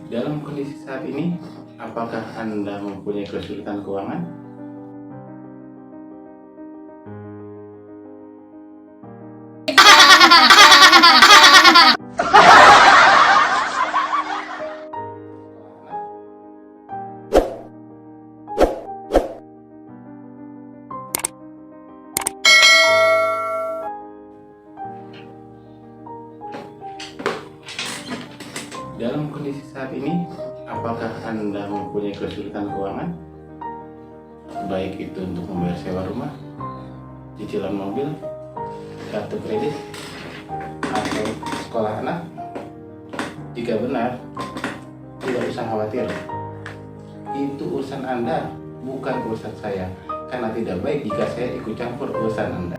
Dalam kondisi saat ini, apakah Anda mempunyai kesulitan keuangan? Dalam kondisi saat ini, apakah Anda mempunyai kesulitan keuangan? Baik itu untuk membayar sewa rumah, cicilan mobil, kartu kredit, atau sekolah anak? Jika benar, tidak usah khawatir. Itu urusan Anda, bukan urusan saya. Karena tidak baik jika saya ikut campur urusan Anda.